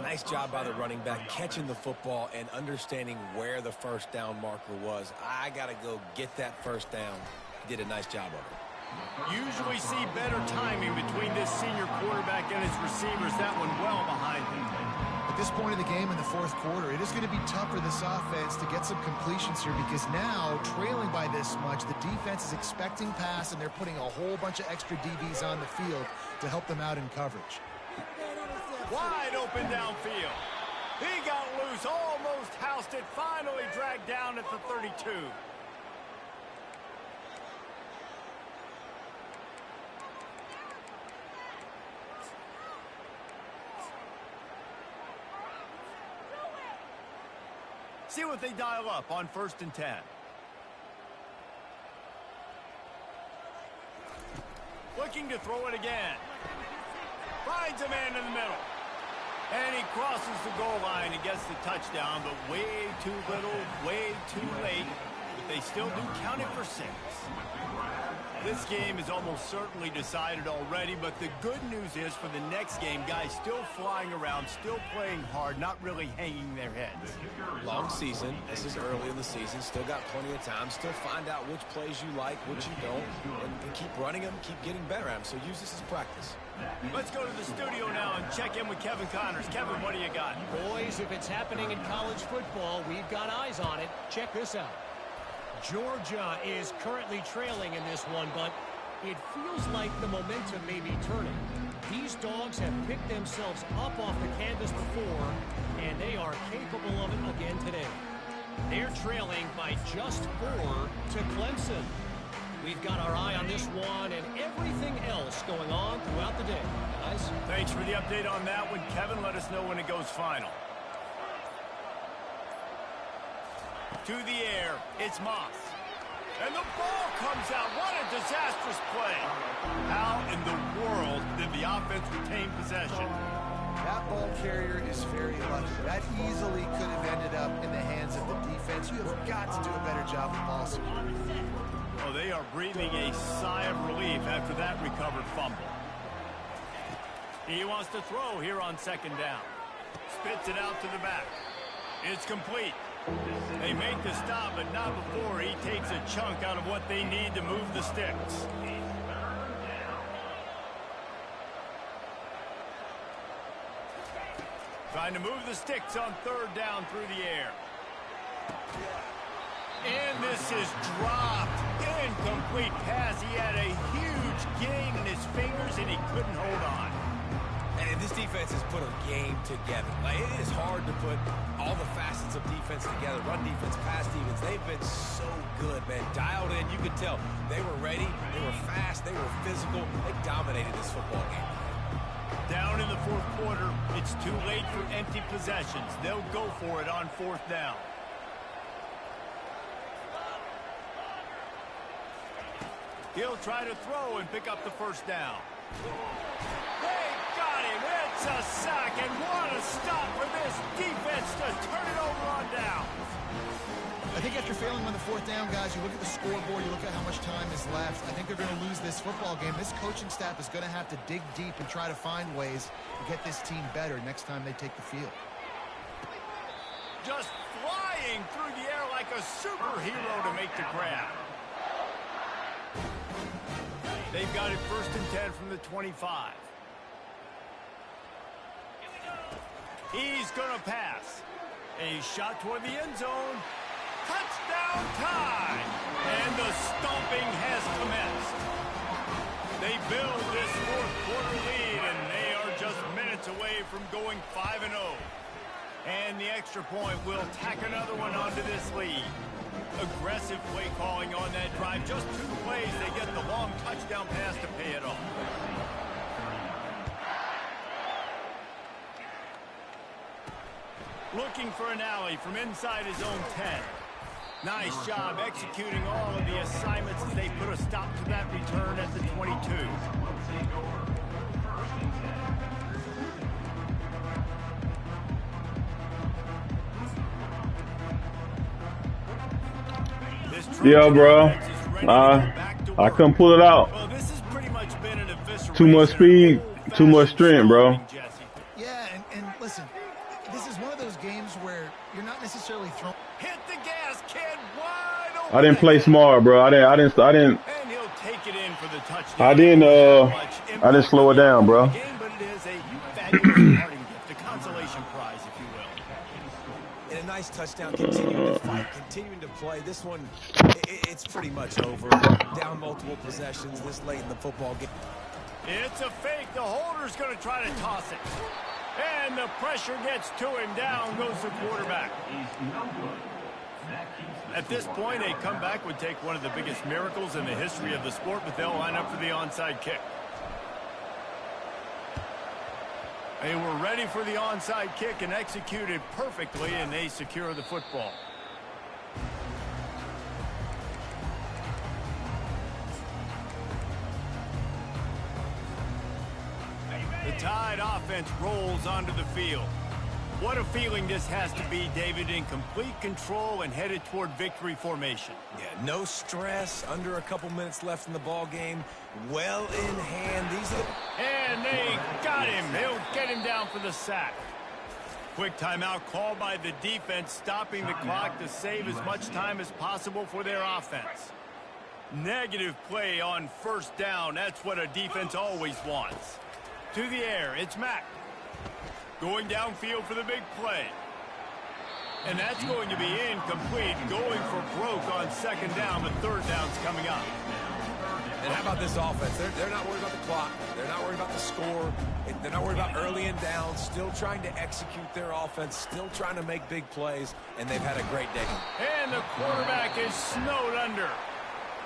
Nice job by the running back, catching the football and understanding where the 1st down marker was. I got to go get that 1st down. He did a nice job of it. Usually see better timing between this senior quarterback and his receivers. That one well behind him. At this point of the game in the 4th quarter, it is going to be tough for this offense to get some completions here because now, trailing by this much, the defense is expecting pass, and they're putting a whole bunch of extra DBs on the field to help them out in coverage. Wide open downfield. He got loose, almost housed it, finally dragged down at the 32. See what they dial up on 1st and 10. Looking to throw it again. Finds a man in the middle. And he crosses the goal line and gets the touchdown, but way too little, way too late. But they still do count it for 6. This game is almost certainly decided already, but the good news is for the next game, guys still flying around, still playing hard, not really hanging their heads. Long season. This is early in the season. Still got plenty of time. Still find out which plays you like, which you don't, and keep running them, keep getting better at them. So use this as practice. Let's go to the studio now and check in with Kevin Connors. Kevin, what do you got? Boys, if it's happening in college football, we've got eyes on it. Check this out. Georgia is currently trailing in this one, but it feels like the momentum may be turning. These Dogs have picked themselves up off the canvas before, and they are capable of it again today. They're trailing by just 4 to Clemson. We've got our eye on this one and everything else going on throughout the day. Guys? Thanks for the update on that one, Kevin. Let us know when it goes final. To the air, it's Moss. And the ball comes out. What a disastrous play. How in the world did the offense retain possession? That ball carrier is very lucky. That easily could have ended up in the hands of the defense. You have got to do a better job of ball security. Oh, they are breathing a sigh of relief after that recovered fumble. He wants to throw here on second down. Spits it out to the back. It's complete. They make the stop, but not before he takes a chunk out of what they need to move the sticks. Trying to move the sticks on third down through the air. And this is dropped. Incomplete pass. He had a huge gain in his fingers, and he couldn't hold on. And this defense has put a game together. Like, it is hard to put all the facets of defense together. Run defense, pass defense. They've been so good, man. Dialed in. You could tell they were ready. They were fast. They were physical. They dominated this football game. Down in the fourth quarter, it's too late for empty possessions. They'll go for it on fourth down. He'll try to throw and pick up the first down. They got him. It's a sack, and what a stop for this defense to turn it over on down. I think after failing on the fourth down, guys, you look at the scoreboard, you look at how much time is left. I think they're going to lose this football game. This coaching staff is going to have to dig deep and try to find ways to get this team better next time they take the field. Just flying through the air like a superhero to make the grab. They've got it 1st and 10 from the 25. He's going to pass. A shot toward the end zone. Touchdown time! And the stomping has commenced. They build this fourth quarter lead, and they are just minutes away from going 5-0. And the extra point will tack another one onto this lead. Aggressive play calling on that drive. Just 2 plays, they get the long touchdown pass to pay it off. Looking for an alley from inside his own 10. Nice job executing all of the assignments as they put a stop to that return at the 22. Yeah, bro. I couldn't pull it out. Well, this has pretty much been an evisceration. Too much speed, too much strength, bro. Yeah, and listen, this is one of those games where you're not necessarily throwing. Hit the gas, kid. Wide open. I didn't play smart, bro. I didn't. And he'll take it in for the touchdown. I didn't slow it down, bro. But it is a fabulous parting gift, a consolation prize, if you will. And a nice touchdown, continuing to fight, continuing to play. This one, it's pretty much over. Down multiple possessions this late in the football game. It's a fake. The holder's going to try to toss it. And the pressure gets to him. Down goes the quarterback. At this point, a comeback would take one of the biggest miracles in the history of the sport, but they'll line up for the onside kick. They were ready for the onside kick and executed perfectly, and they secure the football. The Tide offense rolls onto the field. What a feeling this has to be, David, in complete control and headed toward victory formation. Yeah, no stress, under a couple minutes left in the ball game. Well in hand. These are and they got him. They'll get him down for the sack. Quick timeout called by the defense, stopping the clock to save as much time as possible for their offense. Negative play on first down. That's what a defense always wants. To the air, it's Mack. Going downfield for the big play. And that's going to be incomplete, going for broke on second down, but third down's coming up. And how about this offense? They're not worried about the clock. They're not worried about the score. They're not worried about early and down. Still trying to execute their offense. Still trying to make big plays. And they've had a great day. And the quarterback is snowed under.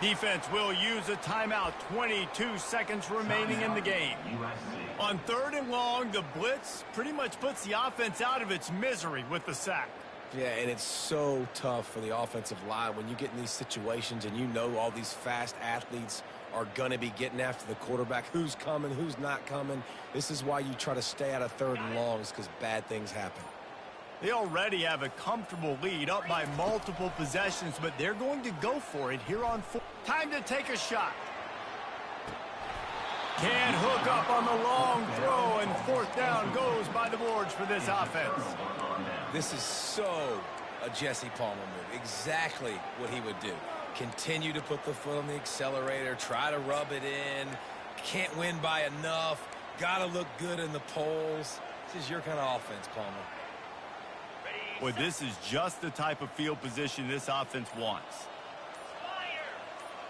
Defense will use a timeout. 22 seconds remaining in the game. On third and long, the blitz pretty much puts the offense out of its misery with the sack. Yeah, and it's so tough for the offensive line when you get in these situations and you know all these fast athletes are going to be getting after the quarterback. Who's coming, who's not coming. This is why you try to stay out of third and longs, because bad things happen. They already have a comfortable lead, up by multiple possessions, but they're going to go for it here on fourth. Time to take a shot. Can't hook up on the long throw, and fourth down goes by the boards for this offense. This is so a Jesse Palmer move. Exactly what he would do. Continue to put the foot on the accelerator, try to rub it in. Can't win by enough. Got to look good in the polls. This is your kind of offense, Palmer. Well, this is just the type of field position this offense wants.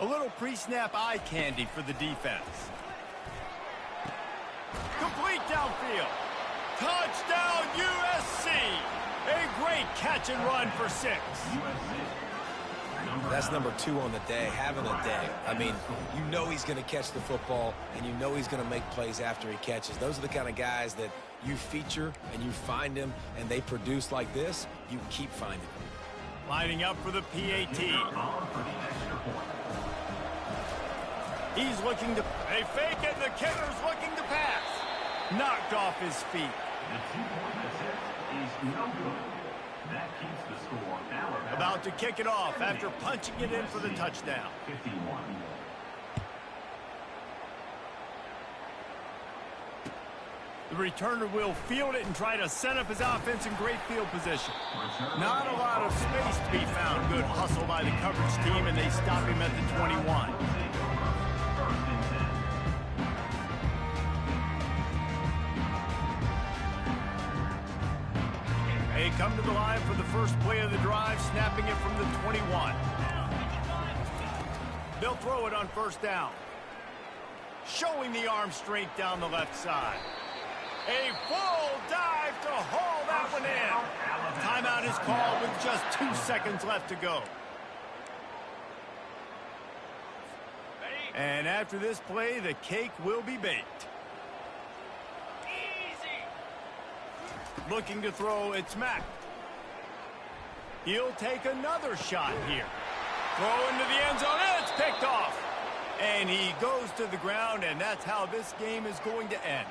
A little pre-snap eye candy for the defense. Complete downfield. Touchdown, USC. A great catch and run for 6. That's number 2 on the day, having a day. I mean, you know he's going to catch the football, and you know he's going to make plays after he catches. Those are the kind of guys that you feature and you find them, and they produce like this, you keep finding them. Lining up for the PAT. He's looking to... They fake it, and the kicker's looking to pass. Knocked off his feet. The 2-point attempt is no good. That keeps the score Alabama. About to kick it off after punching it in for the touchdown. 51. The returner will field it and try to set up his offense in great field position. Not a lot of space to be found. Good hustle by the coverage team, and they stop him at the 21. They come to the line for the first play of the drive, snapping it from the 21. They'll throw it on first down. Showing the arm strength down the left side. A full dive to haul that one in. Timeout is called with just 2 seconds left to go. And after this play, the cake will be baked. Looking to throw, it's Mack. He'll take another shot here. Throw into the end zone, it's picked off. And he goes to the ground, and that's how this game is going to end.